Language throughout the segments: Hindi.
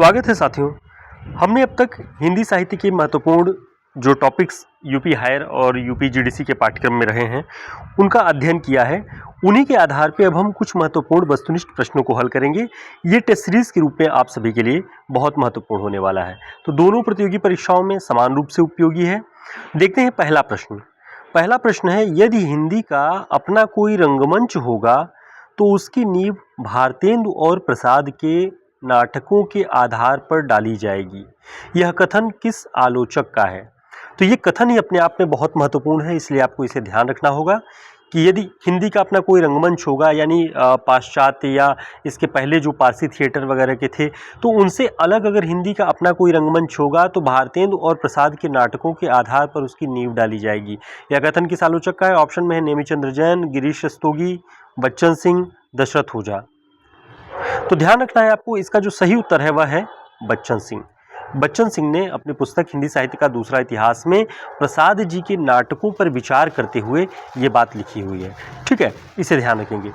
स्वागत है साथियों। हमने अब तक हिंदी साहित्य के महत्वपूर्ण जो टॉपिक्स यूपी हायर और यूपी जीडीसी के पाठ्यक्रम में रहे हैं उनका अध्ययन किया है। उन्हीं के आधार पे अब हम कुछ महत्वपूर्ण वस्तुनिष्ठ प्रश्नों को हल करेंगे। ये टेस्ट सीरीज के रूप में आप सभी के लिए बहुत महत्वपूर्ण होने वाला है, तो दोनों प्रतियोगी परीक्षाओं में समान रूप से उपयोगी है। देखते हैं पहला प्रश्न। पहला प्रश्न है, यदि हिंदी का अपना कोई रंगमंच होगा तो उसकी नींव भारतेंदु और प्रसाद के नाटकों के आधार पर डाली जाएगी। यह कथन किस आलोचक का है? तो ये कथन ही अपने आप में बहुत महत्वपूर्ण है, इसलिए आपको इसे ध्यान रखना होगा कि यदि हिंदी का अपना कोई रंगमंच होगा, यानी पाश्चात्य या इसके पहले जो पारसी थिएटर वगैरह के थे, तो उनसे अलग अगर हिंदी का अपना कोई रंगमंच होगा तो भारतेंदु और प्रसाद के नाटकों के आधार पर उसकी नींव डाली जाएगी। यह कथन किस आलोचक का है? ऑप्शन में है नेमिचंद्र जैन, गिरीश रस्तोगी, बच्चन सिंह, दशरथ ओझा। तो ध्यान रखना है आपको, इसका जो सही उत्तर है वह है बच्चन सिंह। बच्चन सिंह ने अपनी पुस्तक हिंदी साहित्य का दूसरा इतिहास में प्रसाद जी के नाटकों पर विचार करते हुए ये बात लिखी हुई है। ठीक है, इसे ध्यान रखेंगे।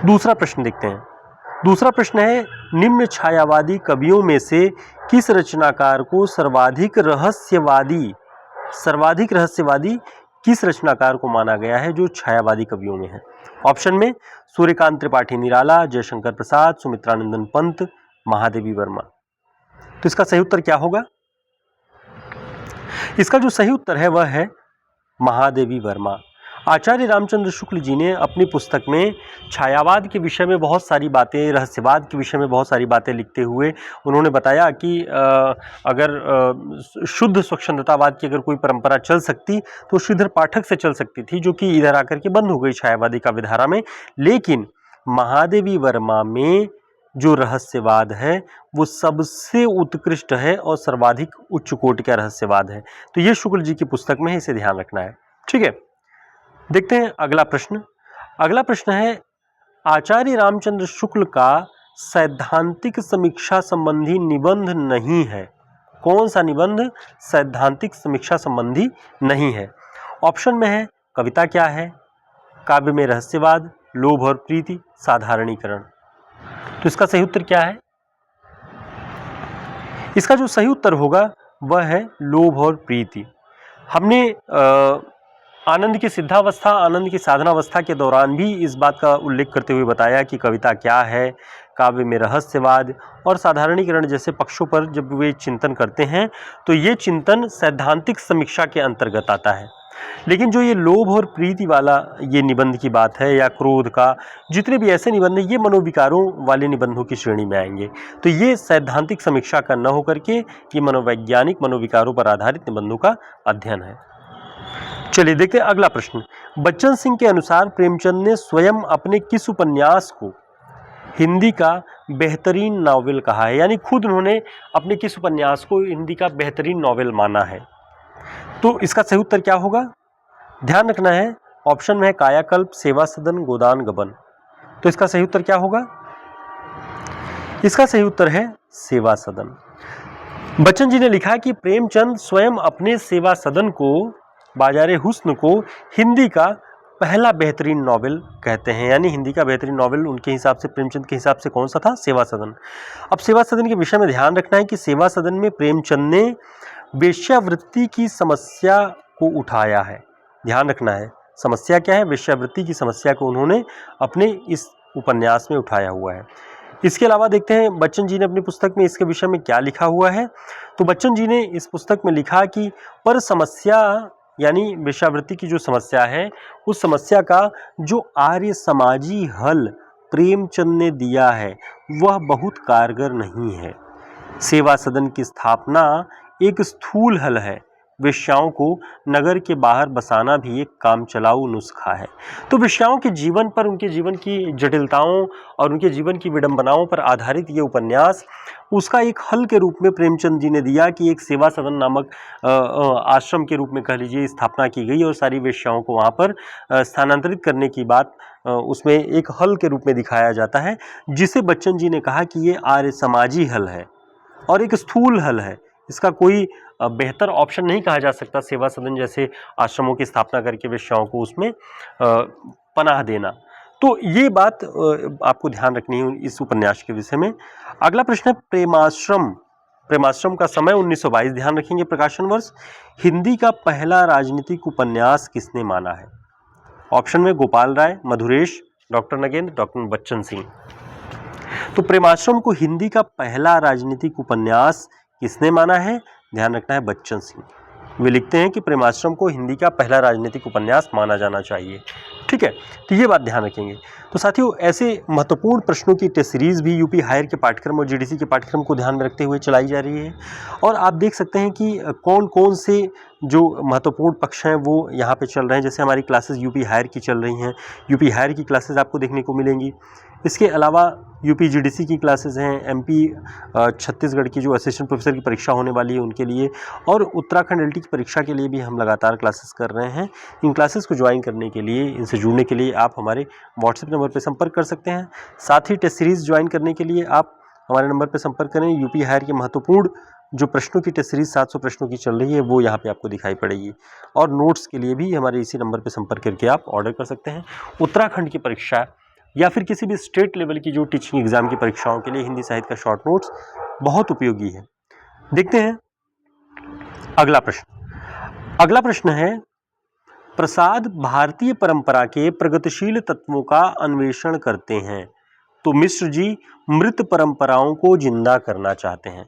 दूसरा प्रश्न देखते हैं। दूसरा प्रश्न है, निम्न छायावादी कवियों में से किस रचनाकार को सर्वाधिक रहस्यवादी किस रचनाकार को माना गया है जो छायावादी कवियों में है? ऑप्शन में सूर्यकांत त्रिपाठी निराला, जयशंकर प्रसाद, सुमित्रानंदन पंत, महादेवी वर्मा। तो इसका सही उत्तर क्या होगा? इसका जो सही उत्तर है वह है महादेवी वर्मा। आचार्य रामचंद्र शुक्ल जी ने अपनी पुस्तक में छायावाद के विषय में बहुत सारी बातें, रहस्यवाद के विषय में बहुत सारी बातें लिखते हुए उन्होंने बताया कि अगर शुद्ध स्वच्छंदतावाद की अगर कोई परंपरा चल सकती तो श्रीधर पाठक से चल सकती थी, जो कि इधर आकर के बंद हो गई छायावादी काव्यधारा में। लेकिन महादेवी वर्मा में जो रहस्यवाद है वो सबसे उत्कृष्ट है और सर्वाधिक उच्च कोटि का रहस्यवाद है। तो ये शुक्ल जी की पुस्तक में है, इसे ध्यान रखना है। ठीक है, देखते हैं अगला प्रश्न। अगला प्रश्न है, आचार्य रामचंद्र शुक्ल का सैद्धांतिक समीक्षा संबंधी निबंध नहीं है। कौन सा निबंध सैद्धांतिक समीक्षा संबंधी नहीं है? ऑप्शन में है कविता क्या है, काव्य में रहस्यवाद, लोभ और प्रीति, साधारणीकरण। तो इसका सही उत्तर क्या है? इसका जो सही उत्तर होगा वह है लोभ और प्रीति। हमने आनंद की सिद्धावस्था, आनंद की साधनावस्था के दौरान भी इस बात का उल्लेख करते हुए बताया कि कविता क्या है, काव्य में रहस्यवाद और साधारणीकरण जैसे पक्षों पर जब वे चिंतन करते हैं तो ये चिंतन सैद्धांतिक समीक्षा के अंतर्गत आता है। लेकिन जो ये लोभ और प्रीति वाला ये निबंध की बात है, या क्रोध का, जितने भी ऐसे निबंध हैं, ये मनोविकारों वाले निबंधों की श्रेणी में आएंगे। तो ये सैद्धांतिक समीक्षा का न होकर के ये मनोवैज्ञानिक, मनोविकारों पर आधारित निबंधों का अध्ययन है। चलिए देखते हैं अगला प्रश्न। बच्चन सिंह के अनुसार प्रेमचंद ने स्वयं अपने किस उपन्यास को हिंदी का बेहतरीन नॉवेल कहा है? यानी खुद उन्होंने अपने किस उपन्यास को हिंदी का बेहतरीन नॉवेल माना है? तो इसका सही उत्तर क्या होगा? ध्यान रखना है, ऑप्शन में है कायाकल्प, सेवा सदन, गोदान गबन। तो इसका सही उत्तर क्या होगा? इसका सही उत्तर है सेवा सदन। बच्चन जी ने लिखा कि प्रेमचंद स्वयं अपने सेवा सदन को, बाजारे हुस्न को हिंदी का पहला बेहतरीन नॉवेल कहते हैं। यानी हिंदी का बेहतरीन नॉवेल उनके हिसाब से, प्रेमचंद के हिसाब से कौन सा था? सेवा सदन। अब सेवा सदन के विषय में ध्यान रखना है कि सेवा सदन में प्रेमचंद ने वेश्यावृत्ति की समस्या को उठाया है। ध्यान रखना है, समस्या क्या है? वेश्यावृत्ति की समस्या को उन्होंने अपने इस उपन्यास में उठाया हुआ है। इसके अलावा देखते हैं बच्चन जी ने अपनी पुस्तक में इसके विषय में क्या लिखा हुआ है। तो बच्चन जी ने इस पुस्तक में लिखा कि पर समस्या, यानी वेश्यावृत्ति की जो समस्या है, उस समस्या का जो आर्य समाजी हल प्रेमचंद ने दिया है वह बहुत कारगर नहीं है। सेवा सदन की स्थापना एक स्थूल हल है, वेश्याओं को नगर के बाहर बसाना भी एक काम चलाऊ नुस्खा है। तो वेश्याओं के जीवन पर, उनके जीवन की जटिलताओं और उनके जीवन की विडंबनाओं पर आधारित ये उपन्यास उसका एक हल के रूप में प्रेमचंद जी ने दिया कि एक सेवा सदन नामक आश्रम के रूप में कह लीजिए स्थापना की गई और सारी वेश्याओं को वहाँ पर स्थानांतरित करने की बात उसमें एक हल के रूप में दिखाया जाता है, जिसे बच्चन जी ने कहा कि ये आर्य समाजी हल है और एक स्थूल हल है। इसका कोई बेहतर ऑप्शन नहीं कहा जा सकता सेवा सदन जैसे आश्रमों की स्थापना करके वेश्याओं को उसमें पनाह देना। तो ये बात आपको ध्यान रखनी है इस उपन्यास के विषय में। अगला प्रश्न है, प्रेमाश्रम प्रेमाश्रम का समय 1922 ध्यान रखेंगे प्रकाशन वर्ष। हिंदी का पहला राजनीतिक उपन्यास किसने माना है? ऑप्शन में गोपाल राय, मधुरेश, डॉक्टर नगेंद्र, डॉक्टर बच्चन सिंह। तो प्रेमाश्रम को हिंदी का पहला राजनीतिक उपन्यास किसने माना है? ध्यान रखना है बच्चन सिंह। वे लिखते हैं कि प्रेमाश्रम को हिंदी का पहला राजनीतिक उपन्यास माना जाना चाहिए। ठीक है, तो ये बात ध्यान रखेंगे। तो साथियों, ऐसे महत्वपूर्ण प्रश्नों की टेस्ट सीरीज भी यूपी हायर के पाठ्यक्रम और जीडीसी के पाठ्यक्रम को ध्यान में रखते हुए चलाई जा रही है। और आप देख सकते हैं कि कौन कौन से जो महत्वपूर्ण पक्ष हैं वो यहाँ पे चल रहे हैं। जैसे हमारी क्लासेस यूपी हायर की चल रही हैं, यूपी हायर की क्लासेस आपको देखने को मिलेंगी। इसके अलावा यूपी जीडीसी की क्लासेस हैं, एमपी छत्तीसगढ़ की जो असिस्टेंट प्रोफेसर की परीक्षा होने वाली है उनके लिए, और उत्तराखंड एलटी की परीक्षा के लिए भी हम लगातार क्लासेस कर रहे हैं। इन क्लासेस को ज्वाइन करने के लिए, इनसे जुड़ने के लिए आप हमारे व्हाट्सएप नंबर पर संपर्क कर सकते हैं। साथ ही टेस्ट सीरीज़ ज्वाइन करने के लिए आप हमारे नंबर पर संपर्क करें। यूपी हायर के महत्वपूर्ण जो प्रश्नों की टेस्ट सीरीज 700 प्रश्नों की चल रही है वो यहाँ पे आपको दिखाई पड़ेगी। और नोट्स के लिए भी हमारे इसी नंबर पर संपर्क करके आप ऑर्डर कर सकते हैं। उत्तराखंड की परीक्षा या फिर किसी भी स्टेट लेवल की जो टीचिंग एग्जाम की परीक्षाओं के लिए हिंदी साहित्य का शॉर्ट नोट्स बहुत उपयोगी है। देखते हैं अगला प्रश्न। अगला प्रश्न है, प्रसाद भारतीय परंपरा के प्रगतिशील तत्वों का अन्वेषण करते हैं, तो मिश्र जी मृत परंपराओं को जिंदा करना चाहते हैं।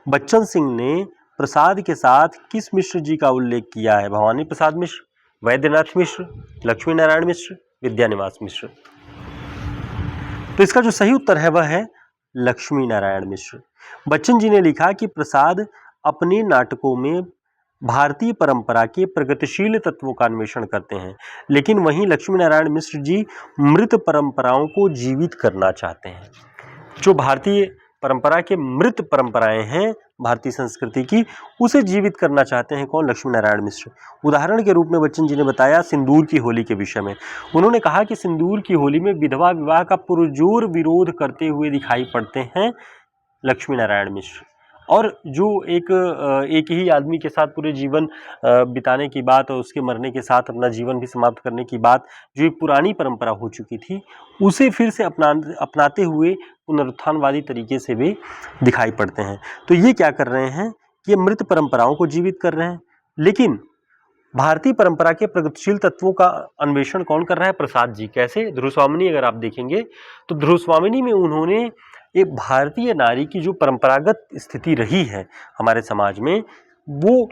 बच्चन सिंह ने प्रसाद के साथ किस मिश्र जी का उल्लेख किया है? भवानी प्रसाद मिश्र, वैद्यनाथ मिश्र, लक्ष्मी नारायण मिश्र, विद्यानिवास मिश्र। तो इसका जो सही उत्तर है वह है लक्ष्मी नारायण मिश्र। बच्चन जी ने लिखा कि प्रसाद अपने नाटकों में भारतीय परंपरा के प्रगतिशील तत्वों का अन्वेषण करते हैं, लेकिन वहीं लक्ष्मी नारायण मिश्र जी मृत परंपराओं को जीवित करना चाहते हैं। जो भारतीय परंपरा के मृत परंपराएं हैं भारतीय संस्कृति की, उसे जीवित करना चाहते हैं। कौन? लक्ष्मी नारायण मिश्र। उदाहरण के रूप में बच्चन जी ने बताया सिंदूर की होली के विषय में। उन्होंने कहा कि सिंदूर की होली में विधवा विवाह का पुरजोर विरोध करते हुए दिखाई पड़ते हैं लक्ष्मी नारायण मिश्र। और जो एक ही आदमी के साथ पूरे जीवन बिताने की बात और उसके मरने के साथ अपना जीवन भी समाप्त करने की बात, जो एक पुरानी परंपरा हो चुकी थी, उसे फिर से अपनाते हुए पुनरुत्थानवादी तरीके से भी दिखाई पड़ते हैं। तो ये क्या कर रहे हैं कि ये मृत परंपराओं को जीवित कर रहे हैं। लेकिन भारतीय परंपरा के प्रगतिशील तत्वों का अन्वेषण कौन कर रहा है? प्रसाद जी। कैसे? ध्रुवस्वामिनी अगर आप देखेंगे तो ध्रुवस्वामिनी में उन्होंने एक भारतीय नारी की जो परंपरागत स्थिति रही है हमारे समाज में, वो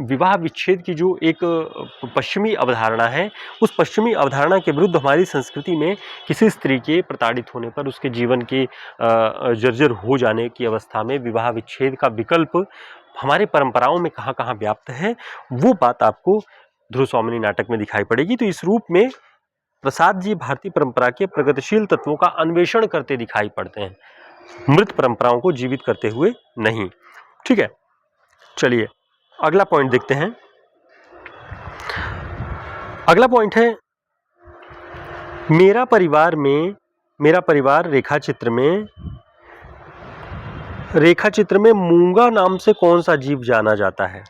विवाह विच्छेद की जो एक पश्चिमी अवधारणा है, उस पश्चिमी अवधारणा के विरुद्ध हमारी संस्कृति में किसी स्त्री के प्रताड़ित होने पर उसके जीवन के जर्जर हो जाने की अवस्था में विवाह विच्छेद का विकल्प हमारे परंपराओं में कहाँ कहाँ व्याप्त है, वो बात आपको ध्रुवस्वामिनी नाटक में दिखाई पड़ेगी। तो इस रूप में प्रसाद जी भारतीय परंपरा के प्रगतिशील तत्वों का अन्वेषण करते दिखाई पड़ते हैं, मृत परंपराओं को जीवित करते हुए नहीं। ठीक है, चलिए अगला पॉइंट देखते हैं। अगला पॉइंट है, मेरा परिवार रेखाचित्र में मूंगा नाम से कौन सा जीव जाना जाता है?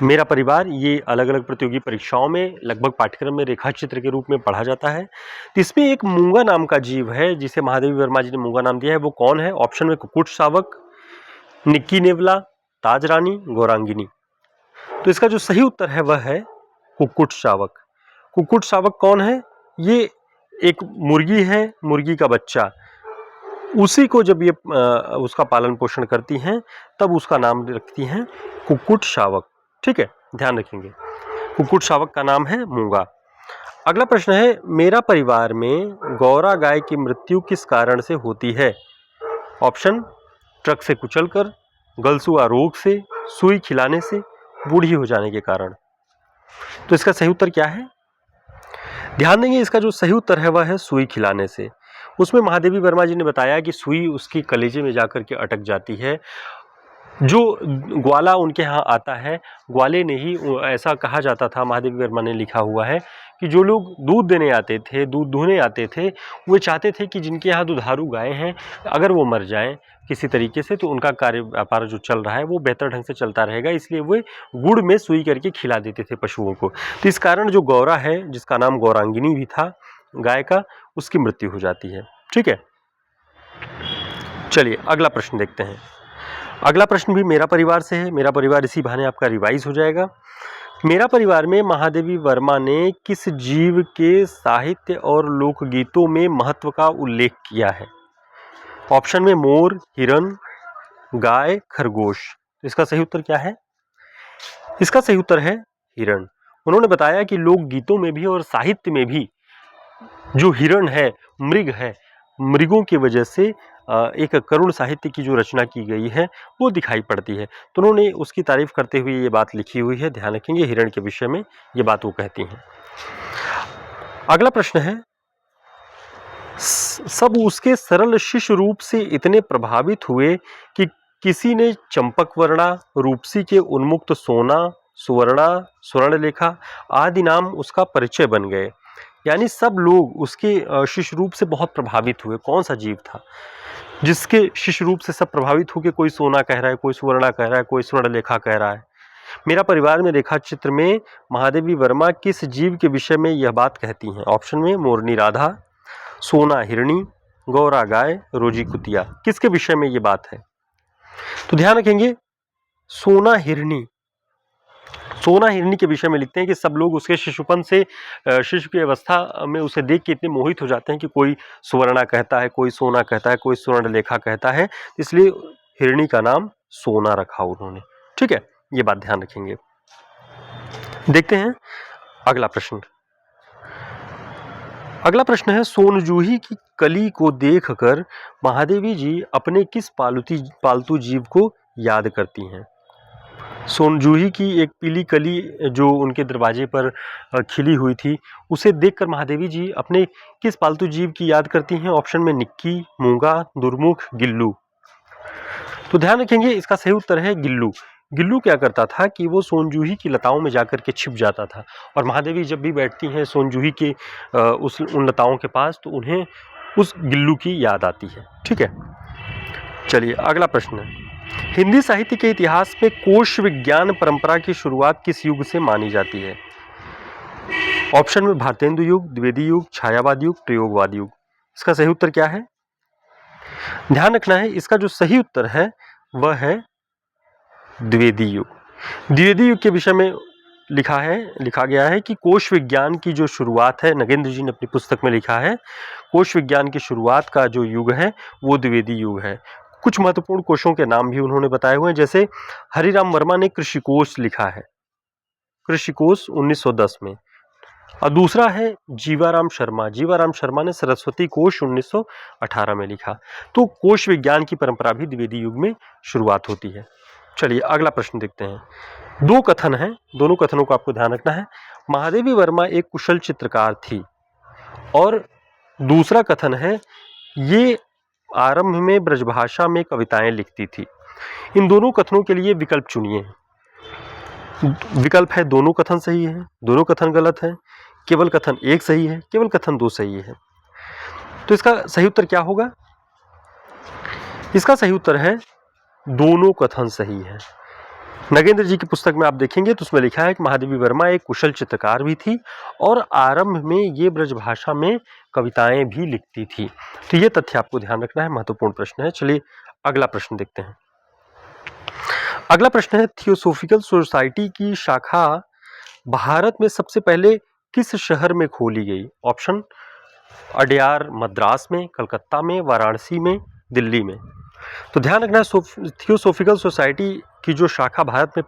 मेरा परिवार, ये अलग अलग प्रतियोगी परीक्षाओं में लगभग पाठ्यक्रम में रेखाचित्र के रूप में पढ़ा जाता है। तो इसमें एक मूंगा नाम का जीव है जिसे महादेवी वर्मा जी ने मूंगा नाम दिया है। वो कौन है? ऑप्शन में कुक्कुट शावक, निक्की नेवला, ताज रानी, गौरांगिनी। तो इसका जो सही उत्तर है वह है कुक्कुट शावक। कुक्कुट शावक कौन है? ये एक मुर्गी है, मुर्गी का बच्चा। उसी को जब ये उसका पालन पोषण करती हैं तब उसका नाम रखती हैं कुक्कुट शावक। ठीक है, ध्यान रखेंगे। कुक्कुट शावक का नाम है मूंगा। अगला प्रश्न है, मेरा परिवार में गौरा गाय की मृत्यु किस कारण से होती है? ऑप्शन, ट्रक से कुचलकर, गलसुआ रोग से, सुई खिलाने से, बूढ़ी हो जाने के कारण। तो इसका सही उत्तर क्या है? ध्यान देंगे, इसका जो सही उत्तर है वह है सुई खिलाने से। उसमें महादेवी वर्मा जी ने बताया कि सुई उसकी कलेजे में जाकर के अटक जाती है। जो ग्वाला उनके यहाँ आता है, ग्वाले ने ही, ऐसा कहा जाता था, महादेवी वर्मा ने लिखा हुआ है कि जो लोग दूध देने आते थे, दूध दूहने आते थे, वो चाहते थे कि जिनके यहाँ दुधारू गायें हैं अगर वो मर जाएं किसी तरीके से तो उनका कार्य व्यापार जो चल रहा है वो बेहतर ढंग से चलता रहेगा, इसलिए वे गुड़ में सुई करके खिला देते थे पशुओं को। तो इस कारण जो गौरा है, जिसका नाम गौरांगिनी भी था गाय का, उसकी मृत्यु हो जाती है। ठीक है, चलिए अगला प्रश्न देखते हैं। अगला प्रश्न भी मेरा परिवार से है। मेरा परिवार इसी बहाने आपका रिवाइज हो जाएगा। मेरा परिवार में महादेवी वर्मा ने किस जीव के साहित्य और लोकगीतों में महत्व का उल्लेख किया है? ऑप्शन में मोर, हिरन, गाय, खरगोश। तो इसका सही उत्तर क्या है? इसका सही उत्तर है हिरण। उन्होंने बताया कि लोकगीतों में भी और साहित्य में भी जो हिरण है, मृग है, मृगों की वजह से एक करुण साहित्य की जो रचना की गई है वो दिखाई पड़ती है। तो उन्होंने उसकी तारीफ करते हुए ये बात लिखी हुई है। ध्यान रखेंगे, हिरण के विषय में ये बात वो कहती हैं। अगला प्रश्न है, सब उसके सरल शिष्य रूप से इतने प्रभावित हुए कि किसी ने चंपकवर्णा, रूपसी के उन्मुक्त सोना, सुवर्णा, स्वर्णलेखा आदि नाम उसका परिचय बन गए। यानी सब लोग उसके शिष्य रूप से बहुत प्रभावित हुए। कौन सा जीव था जिसके शिष्य रूप से सब प्रभावित होकर कोई सोना कह रहा है, कोई सुवर्णा कह रहा है, कोई स्वर्णलेखा कह रहा है? मेरा परिवार में रेखा चित्र में महादेवी वर्मा किस जीव के विषय में यह बात कहती हैं? ऑप्शन में मोरनी राधा, सोना हिरणी, गौरा गाय, रोजी कुतिया। किसके विषय में यह बात है? तो ध्यान रखेंगे, सोना हिरणी। सोना हिरणी के विषय में लिखते हैं कि सब लोग उसके शिशुपन से, शिशु की अवस्था में उसे देख के इतने मोहित हो जाते हैं कि कोई सुवर्णा कहता है, कोई सोना कहता है, कोई स्वर्णलेखा कहता है, इसलिए हिरणी का नाम सोना रखा उन्होंने। ठीक है, ये बात ध्यान रखेंगे। देखते हैं अगला प्रश्न। अगला प्रश्न है, सोनजूही की कली को देखकर महादेवी जी अपने किस पालतू जीव को याद करती हैं? सोनजूही की एक पीली कली जो उनके दरवाजे पर खिली हुई थी, उसे देखकर महादेवी जी अपने किस पालतू जीव की याद करती हैं? ऑप्शन में निक्की, मूंगा, दुर्मुख, गिल्लू। तो ध्यान रखेंगे, इसका सही उत्तर है गिल्लू। गिल्लू क्या करता था कि वो सोनजूही की लताओं में जाकर के छिप जाता था, और महादेवी जब भी बैठती हैं सोनजूही के उन लताओं के पास, तो उन्हें उस गिल्लू की याद आती है। ठीक है, चलिए अगला प्रश्न है, हिंदी साहित्य के इतिहास में कोश विज्ञान परंपरा की शुरुआत किस युग से मानी जाती है? ऑप्शन में भारतेंदु युग, द्विवेदी युग, छायावाद युग, प्रयोगवाद युग। इसका सही उत्तर क्या है? ध्यान रखना है, इसका जो सही उत्तर है वह है द्विवेदी युग। द्विवेदी युग के विषय में लिखा गया है कि कोश विज्ञान की जो शुरुआत है, नगेंद्र जी ने अपनी पुस्तक में लिखा है, कोश विज्ञान की शुरुआत का जो युग है वो द्विवेदी युग है। कुछ महत्वपूर्ण कोशों के नाम भी उन्होंने बताए हुए हैं, जैसे हरिराम वर्मा ने कृषि कोश लिखा है, कृषि कोश 1910 में, और दूसरा है जीवाराम शर्मा ने सरस्वती कोश 1918 में लिखा। तो कोश विज्ञान की परंपरा भी द्विवेदी युग में शुरुआत होती है। चलिए अगला प्रश्न देखते हैं। दो कथन हैं, दोनों कथनों को आपको ध्यान रखना है। महादेवी वर्मा एक कुशल चित्रकार थी, और दूसरा कथन है ये आरंभ में ब्रजभाषा में कविताएं लिखती थी। इन दोनों कथनों के लिए विकल्प चुनिए। विकल्प है दोनों कथन सही है, दोनों कथन गलत है, केवल कथन एक सही है, केवल कथन दो सही है। तो इसका सही उत्तर क्या होगा? इसका सही उत्तर है दोनों कथन सही है। नगेंद्र जी की पुस्तक में आप देखेंगे तो उसमें लिखा है कि महादेवी वर्मा एक कुशल चित्रकार भी थी और आरंभ में ये ब्रजभाषा में कविताएं भी लिखती थी। तो ये तथ्य आपको ध्यान रखना है, महत्वपूर्ण प्रश्न है। चलिए अगला प्रश्न देखते हैं। अगला प्रश्न है, थियोसॉफिकल सोसाइटी की शाखा भारत में सबसे पहले किस शहर में खोली गई? ऑप्शन अडयार मद्रास में, कलकत्ता में, वाराणसी में, दिल्ली में। तो ध्यान रखना, थियोसॉफिकल सोसाइटी की जो शाखा भारत में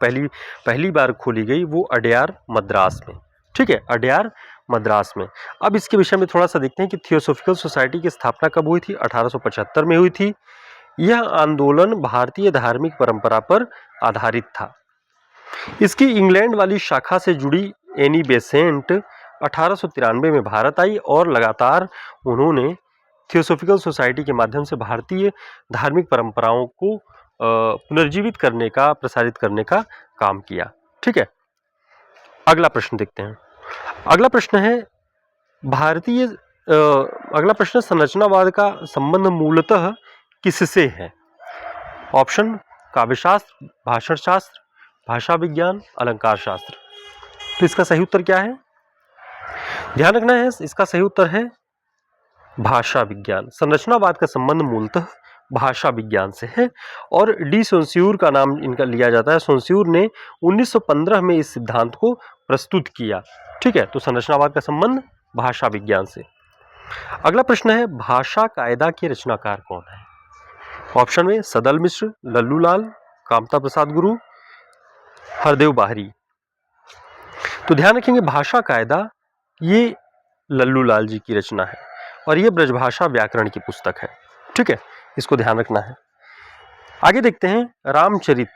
पहली बार खोली गई वो अडयार मद्रास में। ठीक है, अडयार मद्रास में। अब इसके विषय में थोड़ा सा देखते हैं कि थियोसॉफिकल सोसाइटी की स्थापना कब हुई थी? 1875 में हुई थी। यह आंदोलन भारतीय धार्मिक परंपरा पर आधारित था। इसकी इंग्लैंड वाली शाखा से जुड़ी एनी बेसेंट 1893 में भारत आई और लगातार उन्होंने थियोसॉफिकल सोसाइटी के माध्यम से भारतीय धार्मिक परंपराओं को पुनर्जीवित करने का, प्रसारित करने का काम किया। ठीक है, अगला प्रश्न देखते हैं। अगला प्रश्न है अगला प्रश्न संरचनावाद का संबंध मूलतः किससे है? ऑप्शन काव्यशास्त्र, भाषण शास्त्र, भाषा विज्ञान, अलंकार शास्त्र। तो इसका सही उत्तर क्या है? ध्यान रखना है, इसका सही उत्तर है भाषा विज्ञान। संरचनावाद का संबंध मूलतः भाषा विज्ञान से है। और डी सोंस्यूर का नाम इनका लिया जाता है। सोंस्यूर ने 1915 में इस सिद्धांत को प्रस्तुत किया। ठीक है, तो संरचनावाद का संबंध भाषा विज्ञान से। अगला प्रश्न है, भाषा कायदा के रचनाकार कौन है? ऑप्शन में सदल मिश्र, लल्लूलाल, कामता प्रसाद गुरु, हरदेव बाहरी। तो ध्यान रखेंगे, भाषा कायदा ये लल्लूलाल जी की रचना है और ये ब्रजभाषा व्याकरण की पुस्तक है। ठीक है, इसको ध्यान रखना है। आगे देखते हैं, रामचरित।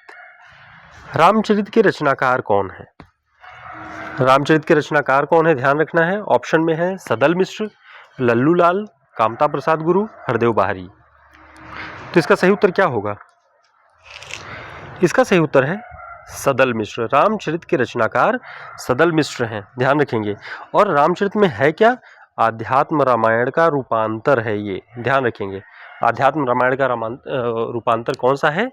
रामचरित के रचनाकार कौन है? रामचरित के रचनाकार कौन है, ध्यान रखना है। ऑप्शन में है सदल मिश्र, लल्लूलाल, कामता प्रसाद गुरु, हरदेव बाहरी। तो इसका सही उत्तर क्या होगा? इसका सही उत्तर है सदल मिश्र। रामचरित के रचनाकार सदल मिश्र हैं, ध्यान रखेंगे। और रामचरित में है क्या? आध्यात्म रामायण का रूपांतर है ये, ध्यान रखेंगे। आध्यात्म रामायण का रूपांतर कौन सा है?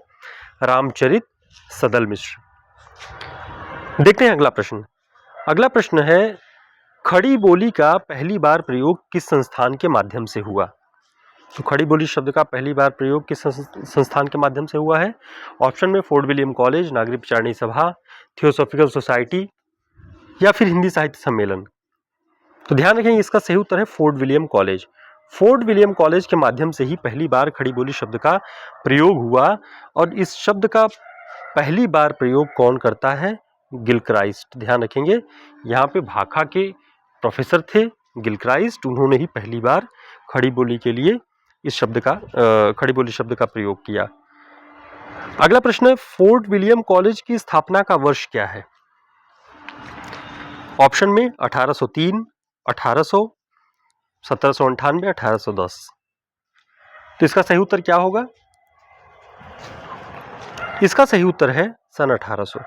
रामचरित, सदल मिश्र। देखते हैं अगला प्रश्न। अगला प्रश्न है, खड़ी बोली का पहली बार प्रयोग किस संस्थान के माध्यम से हुआ? तो खड़ी बोली शब्द का पहली बार प्रयोग किस संस्थान के माध्यम से हुआ है? ऑप्शन में फोर्ट विलियम कॉलेज, नागरिक विचारणी सभा, थियोसॉफिकल सोसाइटी या फिर हिंदी साहित्य सम्मेलन। तो ध्यान रखेंगे, इसका सही उत्तर है fort William college. Fort William college के माध्यम से ही पहली बार खड़ी बोली शब्द का प्रयोग हुआ। और इस शब्द का पहली बार प्रयोग कौन करता है? गिलक्राइस्ट। ध्यान रखेंगे, यहाँ पे भाखा के प्रोफेसर थे गिलक्राइस्ट, उन्होंने ही पहली बार खड़ी बोली के लिए इस शब्द का खड़ी बोली शब्द का प्रयोग किया। अगला प्रश्न है, फोर्ट विलियम कॉलेज की स्थापना का वर्ष क्या है? ऑप्शन में 1803, 1800, 1798, 1810। तो इसका सही उत्तर क्या होगा? इसका सही उत्तर है सन 1800।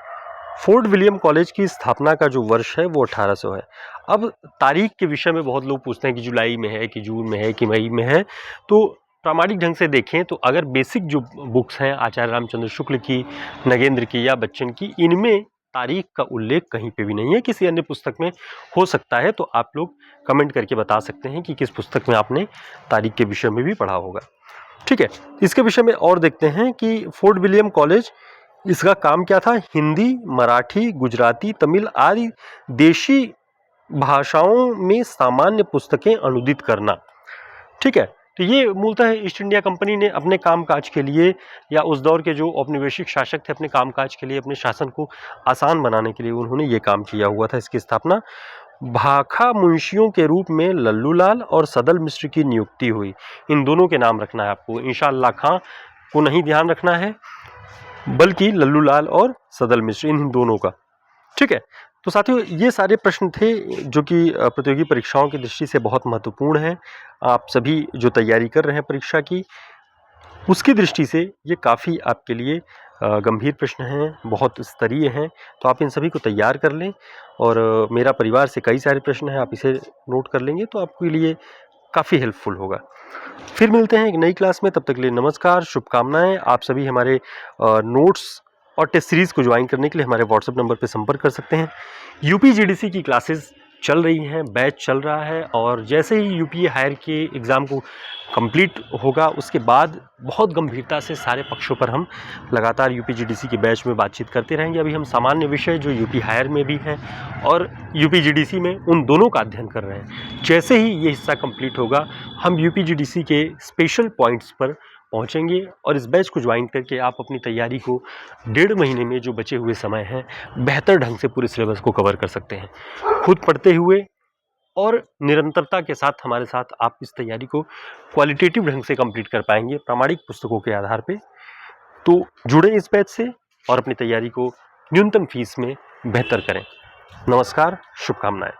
फोर्ट विलियम कॉलेज की स्थापना का जो वर्ष है वो 1800 है। अब तारीख के विषय में बहुत लोग पूछते हैं कि जुलाई में है कि जून में है कि मई में है। तो प्रामाणिक ढंग से देखें तो अगर बेसिक जो बुक्स हैं आचार्य रामचंद्र शुक्ल की, नगेंद्र की या बच्चन की, इनमें तारीख का उल्लेख कहीं पे भी नहीं है। किसी अन्य पुस्तक में हो सकता है, तो आप लोग कमेंट करके बता सकते हैं कि किस पुस्तक में आपने तारीख के विषय में भी पढ़ा होगा। ठीक है, इसके विषय में और देखते हैं कि फोर्ट विलियम कॉलेज, इसका काम क्या था? हिंदी, मराठी, गुजराती, तमिल आदि देशी भाषाओं में सामान्य पुस्तकें अनुदित करना। ठीक है, तो ये मूलतः ईस्ट इंडिया कंपनी ने अपने कामकाज के लिए या उस दौर के जो औपनिवेशिक शासक थे अपने कामकाज के लिए, अपने शासन को आसान बनाने के लिए उन्होंने ये काम किया हुआ था। इसकी स्थापना भाखा मुंशियों के रूप में लल्लूलाल और सदल मिश्र की नियुक्ति हुई। इन दोनों के नाम रखना है आपको, इंशाअल्लाह खां को नहीं ध्यान रखना है, बल्कि लल्लूलाल और सदल मिश्र, इन दोनों का। ठीक है, तो साथियों ये सारे प्रश्न थे जो कि प्रतियोगी परीक्षाओं की दृष्टि से बहुत महत्वपूर्ण हैं। आप सभी जो तैयारी कर रहे हैं परीक्षा की, उसकी दृष्टि से ये काफ़ी आपके लिए गंभीर प्रश्न हैं, बहुत स्तरीय हैं। तो आप इन सभी को तैयार कर लें। और मेरा परिवार से कई सारे प्रश्न हैं, आप इसे नोट कर लेंगे तो आपके लिए काफ़ी हेल्पफुल होगा। फिर मिलते हैं एक नई क्लास में, तब तक के लिए नमस्कार, शुभकामनाएं। आप सभी हमारे नोट्स और टेस्ट सीरीज़ को ज्वाइन करने के लिए हमारे व्हाट्सएप नंबर पर संपर्क कर सकते हैं। यूपीजीडीसी की क्लासेस चल रही हैं, बैच चल रहा है, और जैसे ही यूपीए हायर के एग्ज़ाम को कंप्लीट होगा उसके बाद बहुत गंभीरता से सारे पक्षों पर हम लगातार यूपीजीडीसी के बैच में बातचीत करते रहेंगे। अभी हम सामान्य विषय जो यूपी हायर में भी हैं और यूपीजीडीसी में, उन दोनों का अध्ययन कर रहे हैं। जैसे ही ये हिस्सा कंप्लीट होगा हम यूपीजीडीसी के स्पेशल पॉइंट्स पर पहुंचेंगे और इस बैच को ज्वाइन करके आप अपनी तैयारी को 1.5 महीने में जो बचे हुए समय हैं बेहतर ढंग से पूरे सिलेबस को कवर कर सकते हैं। खुद पढ़ते हुए और निरंतरता के साथ हमारे साथ आप इस तैयारी को क्वालिटेटिव ढंग से कंप्लीट कर पाएंगे प्रामाणिक पुस्तकों के आधार पे। तो जुड़ें इस बैच से और अपनी तैयारी को न्यूनतम फीस में बेहतर करें। नमस्कार, शुभकामनाएं।